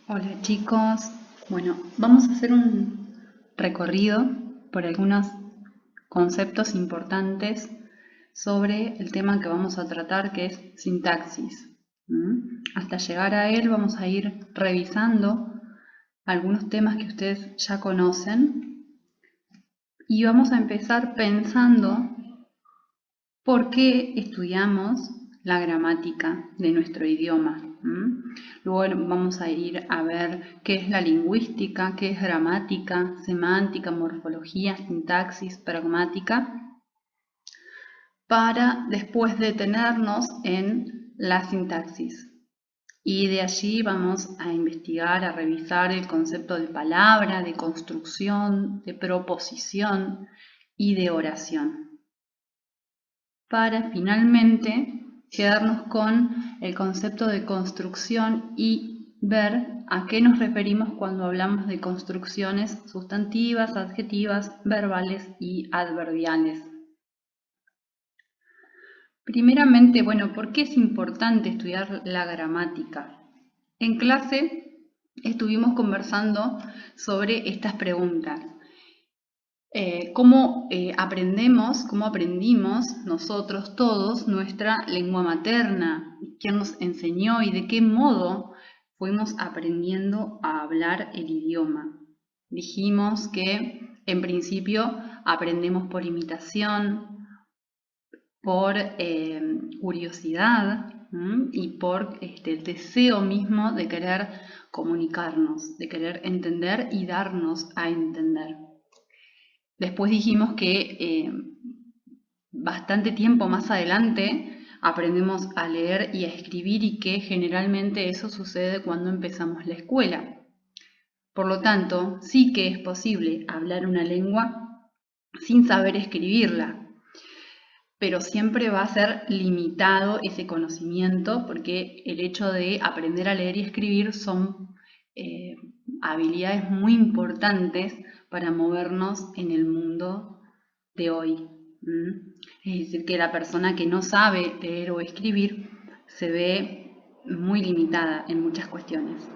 Hola chicos, bueno, vamos a hacer un recorrido por algunos conceptos importantes sobre el tema que vamos a tratar, que es sintaxis. Hasta llegar a él vamos a ir revisando algunos temas que ustedes ya conocen y vamos a empezar pensando por qué estudiamos la gramática de nuestro idioma. Luego vamos a ir a ver qué es la lingüística, qué es gramática, semántica, morfología, sintaxis, pragmática, para después detenernos en la sintaxis. Y de allí vamos a investigar, a revisar el concepto de palabra, de construcción, de proposición y de oración, para finalmente quedarnos con el concepto de construcción y ver a qué nos referimos cuando hablamos de construcciones sustantivas, adjetivas, verbales y adverbiales. Primeramente, bueno, ¿por qué es importante estudiar la gramática? En clase estuvimos conversando sobre estas preguntas. ¿Cómo aprendimos nosotros todos nuestra lengua materna? ¿Quién nos enseñó y de qué modo fuimos aprendiendo a hablar el idioma? Dijimos que en principio aprendemos por imitación, por curiosidad y por el deseo mismo de querer comunicarnos, de querer entender y darnos a entender. Después dijimos que bastante tiempo más adelante aprendemos a leer y a escribir y que generalmente eso sucede cuando empezamos la escuela. Por lo tanto, sí que es posible hablar una lengua sin saber escribirla, pero siempre va a ser limitado ese conocimiento porque el hecho de aprender a leer y escribir son habilidades muy importantes para movernos en el mundo de hoy. Es decir, que la persona que no sabe leer o escribir se ve muy limitada en muchas cuestiones.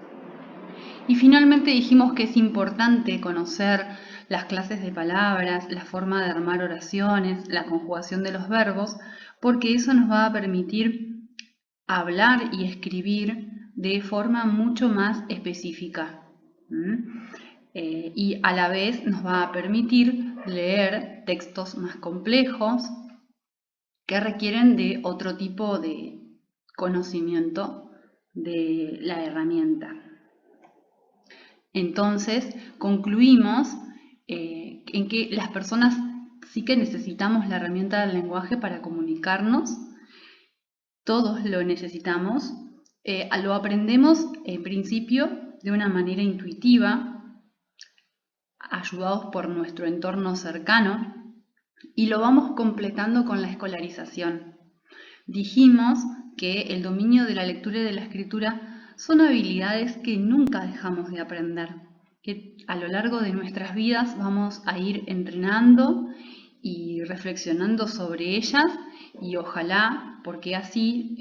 Y finalmente dijimos que es importante conocer las clases de palabras, la forma de armar oraciones, la conjugación de los verbos, porque eso nos va a permitir hablar y escribir de forma mucho más específica. Y a la vez nos va a permitir leer textos más complejos que requieren de otro tipo de conocimiento de la herramienta. Entonces, concluimos en que las personas sí que necesitamos la herramienta del lenguaje para comunicarnos, todos lo necesitamos, lo aprendemos en principio de una manera intuitiva, ayudados por nuestro entorno cercano, y lo vamos completando con la escolarización. Dijimos que el dominio de la lectura y de la escritura son habilidades que nunca dejamos de aprender, que a lo largo de nuestras vidas vamos a ir entrenando y reflexionando sobre ellas, y ojalá, porque así,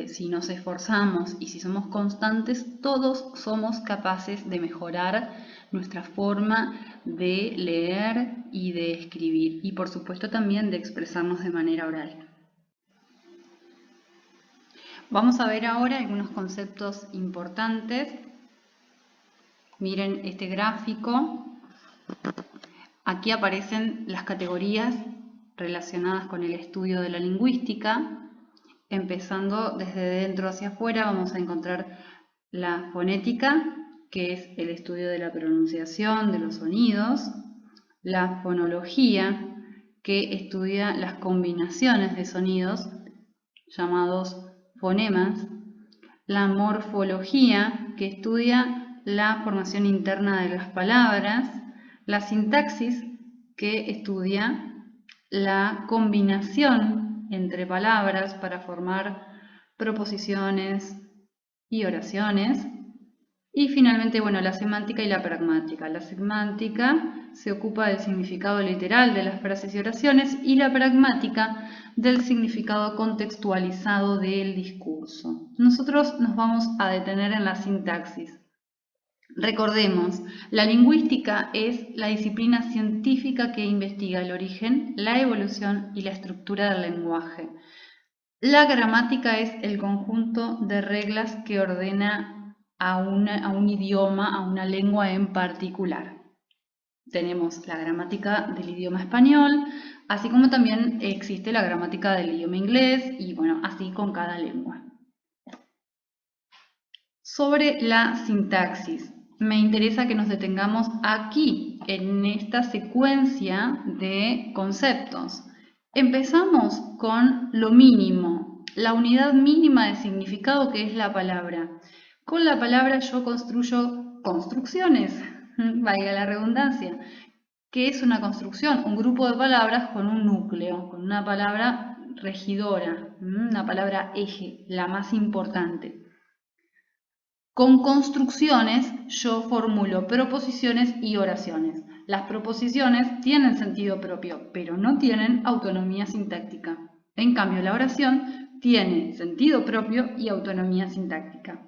si nos esforzamos y si somos constantes, todos somos capaces de mejorar nuestra forma de leer y de escribir, y por supuesto también de expresarnos de manera oral. Vamos a ver ahora algunos conceptos importantes. Miren este gráfico. Aquí aparecen las categorías relacionadas con el estudio de la lingüística. Empezando desde dentro hacia afuera vamos a encontrar la fonética, que es el estudio de la pronunciación de los sonidos. La fonología, que estudia las combinaciones de sonidos llamados fonemas. La morfología, que estudia la formación interna de las palabras. La sintaxis, que estudia la combinación entre palabras para formar proposiciones y oraciones. Y finalmente, bueno, la semántica y la pragmática. La semántica se ocupa del significado literal de las frases y oraciones, y la pragmática del significado contextualizado del discurso. Nosotros nos vamos a detener en la sintaxis. Recordemos, la lingüística es la disciplina científica que investiga el origen, la evolución y la estructura del lenguaje. La gramática es el conjunto de reglas que ordena a un idioma, a una lengua en particular. Tenemos la gramática del idioma español, así como también existe la gramática del idioma inglés y bueno, así con cada lengua. Sobre la sintaxis, me interesa que nos detengamos aquí, en esta secuencia de conceptos. Empezamos con lo mínimo, la unidad mínima de significado que es la palabra. Con la palabra yo construyo construcciones, valga la redundancia. ¿Qué es una construcción? Un grupo de palabras con un núcleo, con una palabra regidora, una palabra eje, la más importante. Con construcciones yo formulo proposiciones y oraciones. Las proposiciones tienen sentido propio, pero no tienen autonomía sintáctica. En cambio, la oración tiene sentido propio y autonomía sintáctica.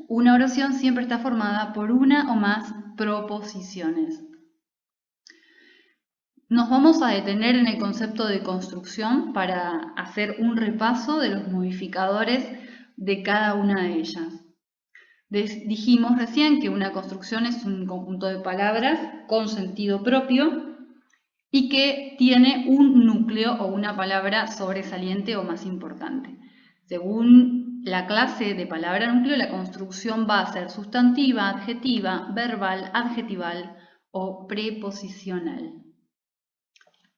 Una oración siempre está formada por una o más proposiciones. Nos vamos a detener en el concepto de construcción para hacer un repaso de los modificadores de cada una de ellas. Dijimos recién que una construcción es un conjunto de palabras con sentido propio y que tiene un núcleo o una palabra sobresaliente o más importante. Según la clase de palabra núcleo, la construcción va a ser sustantiva, adjetiva, verbal, adjetival o preposicional.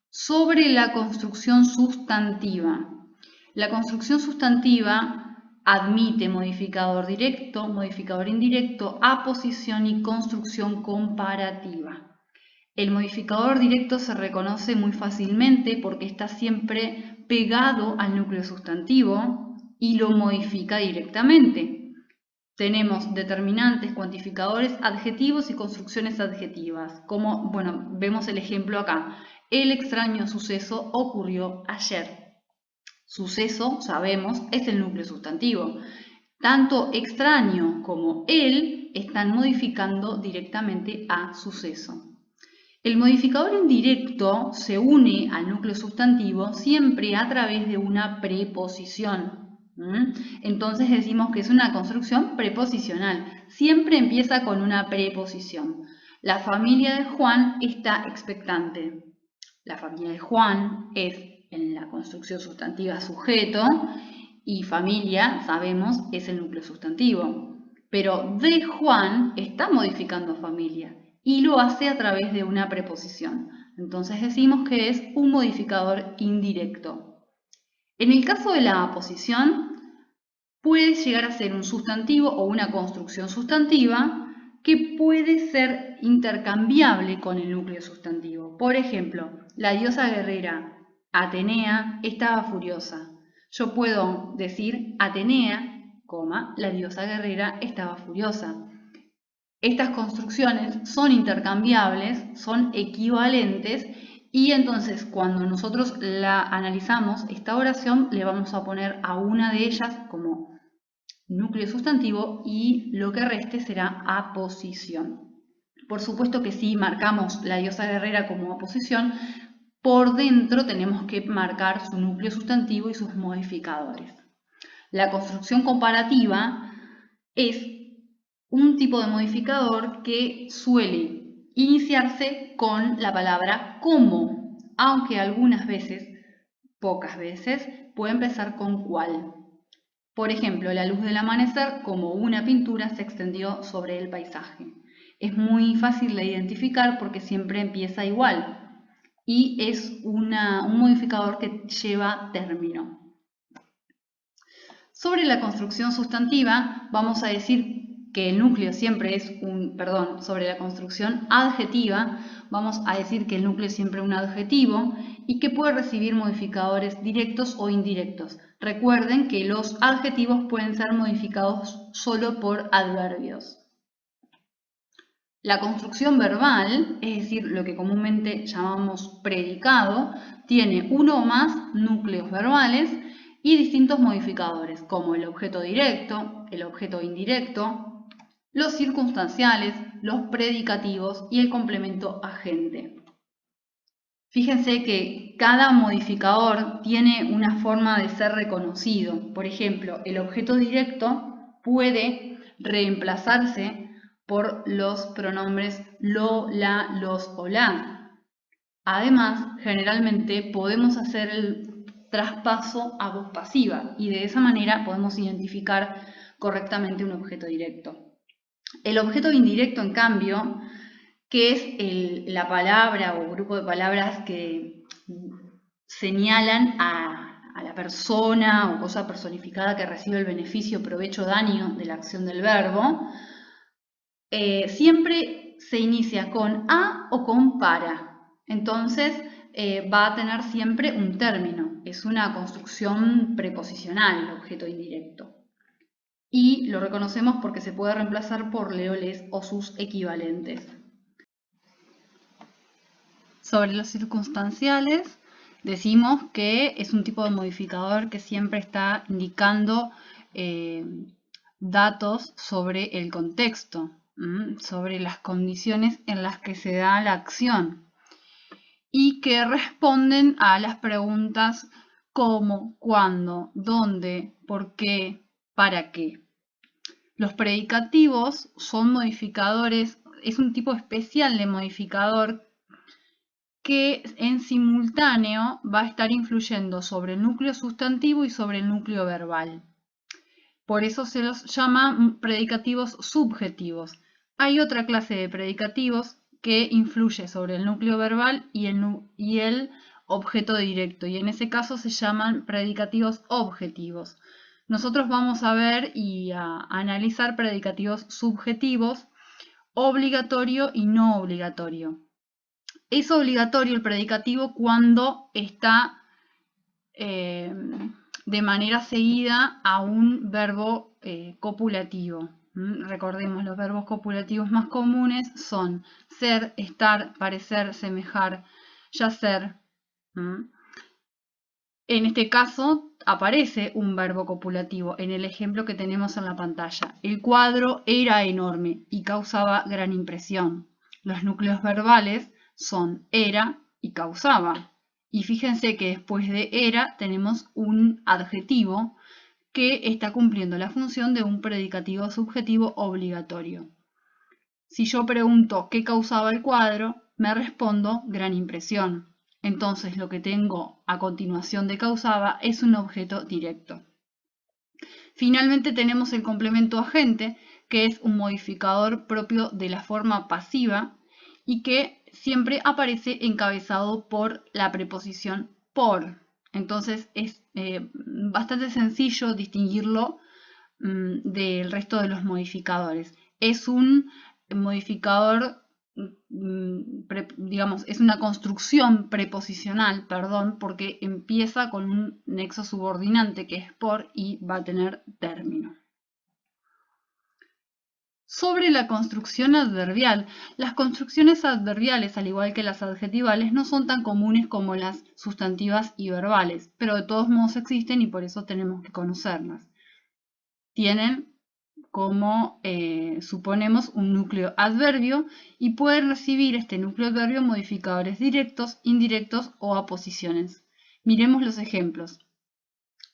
Sobre la construcción sustantiva. La construcción sustantiva admite modificador directo, modificador indirecto, aposición y construcción comparativa. El modificador directo se reconoce muy fácilmente porque está siempre pegado al núcleo sustantivo y lo modifica directamente. Tenemos determinantes, cuantificadores, adjetivos y construcciones adjetivas. Como, bueno, vemos el ejemplo acá. El extraño suceso ocurrió ayer. Suceso, sabemos, es el núcleo sustantivo. Tanto extraño como él están modificando directamente a suceso. El modificador indirecto se une al núcleo sustantivo siempre a través de una preposición. Entonces decimos que es una construcción preposicional. Siempre empieza con una preposición. La familia de Juan está expectante. La familia de Juan es en la construcción sustantiva sujeto y familia, sabemos, es el núcleo sustantivo. Pero de Juan está modificando familia y lo hace a través de una preposición. Entonces decimos que es un modificador indirecto. En el caso de la aposición, puede llegar a ser un sustantivo o una construcción sustantiva que puede ser intercambiable con el núcleo sustantivo. Por ejemplo, la diosa guerrera Atenea estaba furiosa. Yo puedo decir Atenea, la diosa guerrera estaba furiosa. Estas construcciones son intercambiables, son equivalentes y entonces cuando nosotros la analizamos, esta oración le vamos a poner a una de ellas como núcleo sustantivo y lo que reste será aposición. Por supuesto que si marcamos la diosa guerrera como aposición, por dentro tenemos que marcar su núcleo sustantivo y sus modificadores. La construcción comparativa es un tipo de modificador que suele iniciarse con la palabra como, aunque algunas veces, pocas veces, puede empezar con cual. Por ejemplo, la luz del amanecer como una pintura se extendió sobre el paisaje. Es muy fácil de identificar porque siempre empieza igual y es un modificador que lleva término. Sobre la construcción sustantiva vamos a decir que el núcleo siempre es sobre la construcción adjetiva vamos a decir que el núcleo es siempre un adjetivo y que puede recibir modificadores directos o indirectos. Recuerden que los adjetivos pueden ser modificados solo por adverbios. La construcción verbal, es decir, lo que comúnmente llamamos predicado, tiene uno o más núcleos verbales y distintos modificadores, como el objeto directo, el objeto indirecto, los circunstanciales, los predicativos y el complemento agente. Fíjense que cada modificador tiene una forma de ser reconocido. Por ejemplo, el objeto directo puede reemplazarse por los pronombres lo, la, los o las. Además, generalmente podemos hacer el traspaso a voz pasiva y de esa manera podemos identificar correctamente un objeto directo. El objeto indirecto, en cambio, que es la palabra o grupo de palabras que señalan a la persona o cosa personificada que recibe el beneficio, provecho o daño de la acción del verbo, siempre se inicia con a o con para. Entonces va a tener siempre un término. Es una construcción preposicional el objeto indirecto. Y lo reconocemos porque se puede reemplazar por leoles o sus equivalentes. Sobre los circunstanciales, decimos que es un tipo de modificador que siempre está indicando datos sobre el contexto, sobre las condiciones en las que se da la acción y que responden a las preguntas cómo, cuándo, dónde, por qué, para qué. Los predicativos son modificadores, es un tipo especial de modificador que en simultáneo va a estar influyendo sobre el núcleo sustantivo y sobre el núcleo verbal. Por eso se los llama predicativos subjetivos. Hay otra clase de predicativos que influye sobre el núcleo verbal y el objeto directo, y en ese caso se llaman predicativos objetivos. Nosotros vamos a ver y a analizar predicativos subjetivos, obligatorio y no obligatorio. Es obligatorio el predicativo cuando está de manera seguida a un verbo copulativo. Recordemos, los verbos copulativos más comunes son ser, estar, parecer, semejar, yacer. En este caso aparece un verbo copulativo en el ejemplo que tenemos en la pantalla. El cuadro era enorme y causaba gran impresión. Los núcleos verbales son era y causaba. Y fíjense que después de era tenemos un adjetivo que está cumpliendo la función de un predicativo subjetivo obligatorio. Si yo pregunto qué causaba el cuadro, me respondo gran impresión. Entonces lo que tengo a continuación de causaba es un objeto directo. Finalmente tenemos el complemento agente, que es un modificador propio de la forma pasiva y que siempre aparece encabezado por la preposición por. Entonces es bastante sencillo distinguirlo del resto de los modificadores. Es un modificador, digamos, es una construcción preposicional, perdón, porque empieza con un nexo subordinante que es por y va a tener término. Sobre la construcción adverbial. Las construcciones adverbiales, al igual que las adjetivales, no son tan comunes como las sustantivas y verbales, pero de todos modos existen y por eso tenemos que conocerlas. Tienen, como suponemos, un núcleo adverbio y pueden recibir este núcleo adverbio modificadores directos, indirectos o aposiciones. Miremos los ejemplos.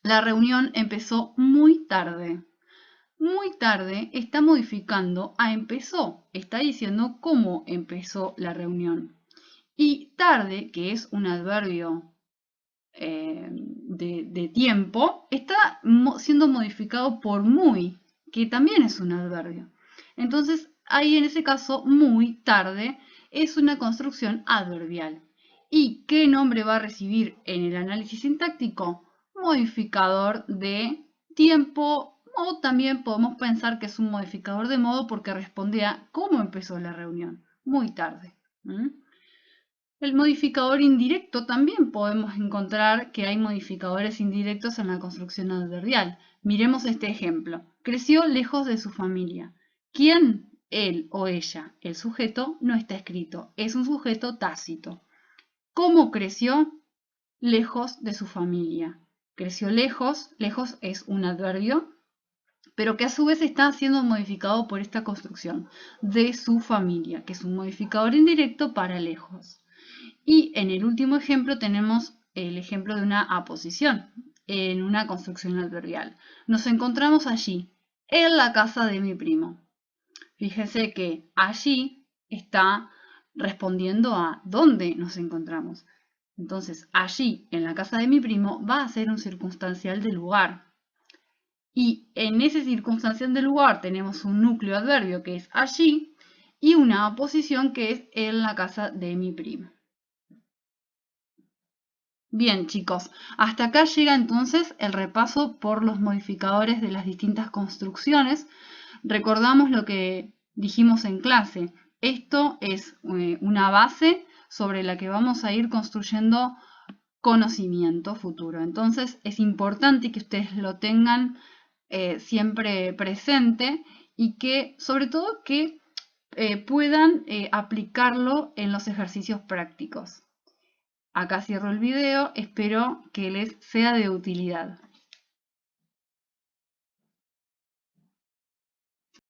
La reunión empezó muy tarde. Muy tarde está modificando a empezó, está diciendo cómo empezó la reunión. Y tarde, que es un adverbio de tiempo, está siendo modificado por muy, que también es un adverbio. Entonces, ahí en ese caso, muy tarde es una construcción adverbial. ¿Y qué nombre va a recibir en el análisis sintáctico? Modificador de tiempo, o también podemos pensar que es un modificador de modo porque responde a cómo empezó la reunión, muy tarde. El modificador indirecto también podemos encontrar que hay modificadores indirectos en la construcción adverbial. Miremos este ejemplo. Creció lejos de su familia. ¿Quién? Él o ella. El sujeto no está escrito, es un sujeto tácito. ¿Cómo creció? Lejos de su familia. Creció lejos, lejos es un adverbio pero que a su vez está siendo modificado por esta construcción de su familia, que es un modificador indirecto para lejos. Y en el último ejemplo tenemos el ejemplo de una aposición en una construcción adverbial. Nos encontramos allí, en la casa de mi primo. Fíjense que allí está respondiendo a dónde nos encontramos. Entonces, allí, en la casa de mi primo, va a ser un circunstancial de lugar. Y en ese circunstancial de lugar tenemos un núcleo adverbio que es allí y una aposición que es en la casa de mi primo. Bien, chicos, hasta acá llega entonces el repaso por los modificadores de las distintas construcciones. Recordamos lo que dijimos en clase. Esto es una base sobre la que vamos a ir construyendo conocimiento futuro. Entonces es importante que ustedes lo tengan siempre presente y que sobre todo que puedan aplicarlo en los ejercicios prácticos. Acá cierro el video, espero que les sea de utilidad.